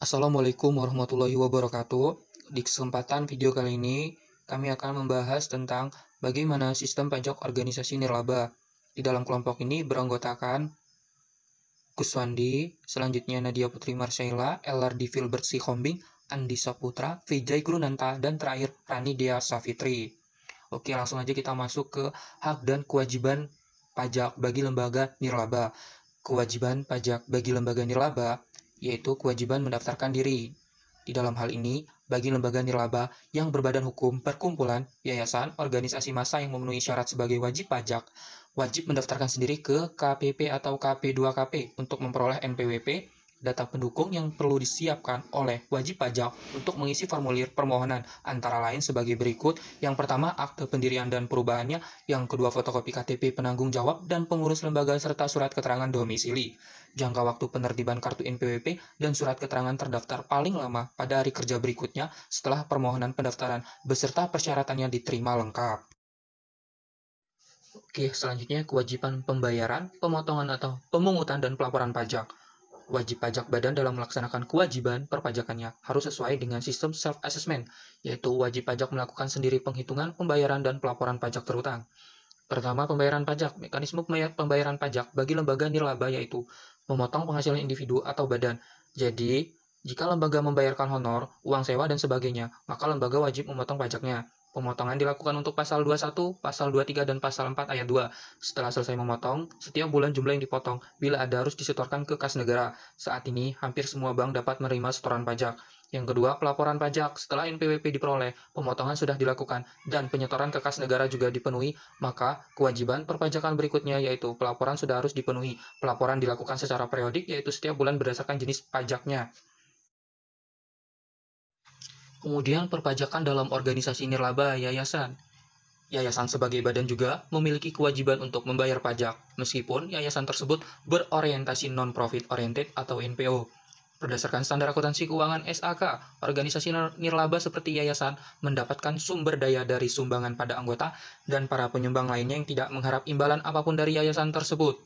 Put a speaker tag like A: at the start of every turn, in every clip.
A: Assalamualaikum warahmatullahi wabarakatuh. Di kesempatan video kali ini, kami akan membahas tentang bagaimana sistem pajak organisasi nirlaba. Di dalam kelompok ini beranggotakan Kuswandi, selanjutnya Nadia Putri Marcella, LRD Filbert Sihombing, Andi Saputra, Vijay Grunanta, dan terakhir Rani Dea Savitri. Oke, langsung aja kita masuk ke hak dan kewajiban pajak bagi lembaga nirlaba. Kewajiban pajak bagi lembaga nirlaba yaitu kewajiban mendaftarkan diri. Di dalam hal ini, bagi lembaga nirlaba yang berbadan hukum, perkumpulan, yayasan, organisasi massa yang memenuhi syarat sebagai wajib pajak, wajib mendaftarkan sendiri ke KPP atau KP2KP untuk memperoleh NPWP, data pendukung yang perlu disiapkan oleh wajib pajak untuk mengisi formulir permohonan antara lain sebagai berikut. Yang pertama, akte pendirian dan perubahannya. Yang kedua, fotokopi KTP penanggung jawab dan pengurus lembaga serta surat keterangan domisili. Jangka waktu penertiban kartu NPWP dan surat keterangan terdaftar paling lama pada hari kerja berikutnya setelah permohonan pendaftaran beserta persyaratannya diterima lengkap. Oke, selanjutnya kewajiban pembayaran, pemotongan atau pemungutan dan pelaporan pajak. Wajib pajak badan dalam melaksanakan kewajiban perpajakannya harus sesuai dengan sistem self-assessment, yaitu wajib pajak melakukan sendiri penghitungan, pembayaran, dan pelaporan pajak terutang. Pertama, pembayaran pajak. Mekanisme pembayaran pajak bagi lembaga nirlaba yaitu memotong penghasilan individu atau badan. Jadi, jika lembaga membayarkan honor, uang sewa, dan sebagainya, maka lembaga wajib memotong pajaknya. Pemotongan dilakukan untuk pasal 21, pasal 23, dan pasal 4 ayat 2. Setelah selesai memotong, setiap bulan jumlah yang dipotong, bila ada harus disetorkan ke kas negara. Saat ini, hampir semua bank dapat menerima setoran pajak. Yang kedua, pelaporan pajak. Setelah NPWP diperoleh, pemotongan sudah dilakukan, dan penyetoran ke kas negara juga dipenuhi, maka kewajiban perpajakan berikutnya yaitu pelaporan sudah harus dipenuhi. Pelaporan dilakukan secara periodik, yaitu setiap bulan berdasarkan jenis pajaknya. Kemudian perpajakan dalam organisasi nirlaba yayasan. Yayasan sebagai badan juga memiliki kewajiban untuk membayar pajak, meskipun yayasan tersebut berorientasi non-profit oriented atau NPO. Berdasarkan standar akuntansi keuangan SAK, organisasi nirlaba seperti yayasan mendapatkan sumber daya dari sumbangan pada anggota dan para penyumbang lainnya yang tidak mengharap imbalan apapun dari yayasan tersebut.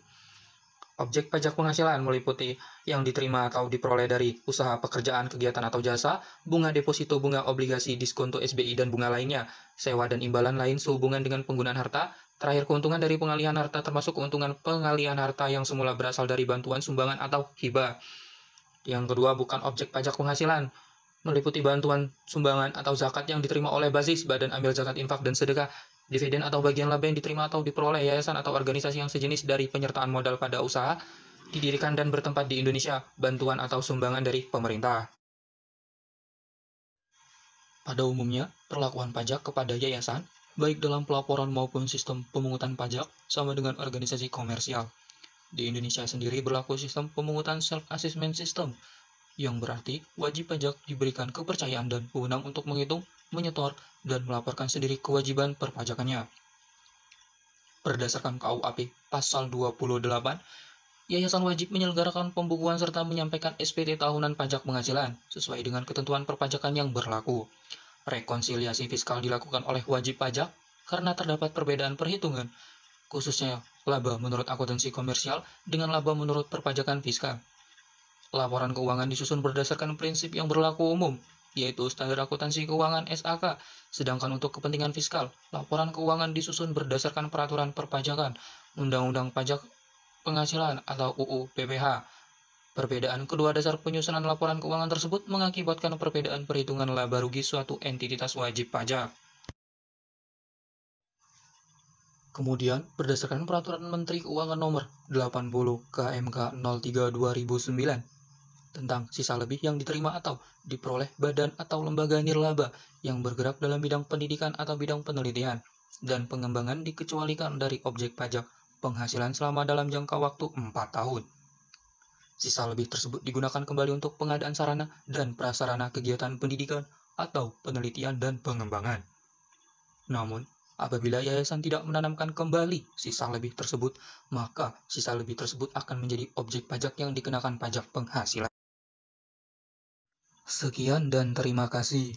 A: Objek pajak penghasilan meliputi yang diterima atau diperoleh dari usaha pekerjaan, kegiatan atau jasa, bunga deposito, bunga obligasi, diskonto SBI, dan bunga lainnya, sewa dan imbalan lain sehubungan dengan penggunaan harta, terakhir keuntungan dari pengalihan harta termasuk keuntungan pengalihan harta yang semula berasal dari bantuan, sumbangan, atau hibah. Yang kedua, bukan objek pajak penghasilan, meliputi bantuan, sumbangan, atau zakat yang diterima oleh basis, badan amil zakat infak dan sedekah, dividen atau bagian laba yang diterima atau diperoleh yayasan atau organisasi yang sejenis dari penyertaan modal pada usaha, didirikan dan bertempat di Indonesia, bantuan atau sumbangan dari pemerintah. Pada umumnya, perlakuan pajak kepada yayasan, baik dalam pelaporan maupun sistem pemungutan pajak, sama dengan organisasi komersial. Di Indonesia sendiri berlaku sistem pemungutan self-assessment system, yang berarti wajib pajak diberikan kepercayaan dan wewenang untuk menghitung, menyetor, dan melaporkan sendiri kewajiban perpajakannya. Berdasarkan KUHP Pasal 28, yayasan wajib menyelenggarakan pembukuan serta menyampaikan SPT tahunan pajak penghasilan sesuai dengan ketentuan perpajakan yang berlaku. Rekonsiliasi fiskal dilakukan oleh wajib pajak karena terdapat perbedaan perhitungan, khususnya laba menurut akuntansi komersial dengan laba menurut perpajakan fiskal. Laporan keuangan disusun berdasarkan prinsip yang berlaku umum, yaitu standar akuntansi keuangan SAK, sedangkan untuk kepentingan fiskal, laporan keuangan disusun berdasarkan peraturan perpajakan, Undang-Undang Pajak Penghasilan atau UU PPH. Perbedaan kedua dasar penyusunan laporan keuangan tersebut mengakibatkan perbedaan perhitungan laba rugi suatu entitas wajib pajak. Kemudian, berdasarkan Peraturan Menteri Keuangan Nomor 80 KMK 03/2009 tentang sisa lebih yang diterima atau diperoleh badan atau lembaga nirlaba yang bergerak dalam bidang pendidikan atau bidang penelitian dan pengembangan dikecualikan dari objek pajak penghasilan selama dalam jangka waktu 4 tahun. Sisa lebih tersebut digunakan kembali untuk pengadaan sarana dan prasarana kegiatan pendidikan atau penelitian dan pengembangan. Namun, apabila yayasan tidak menanamkan kembali sisa lebih tersebut, maka sisa lebih tersebut akan menjadi objek pajak yang dikenakan pajak penghasilan. Sekian dan terima kasih.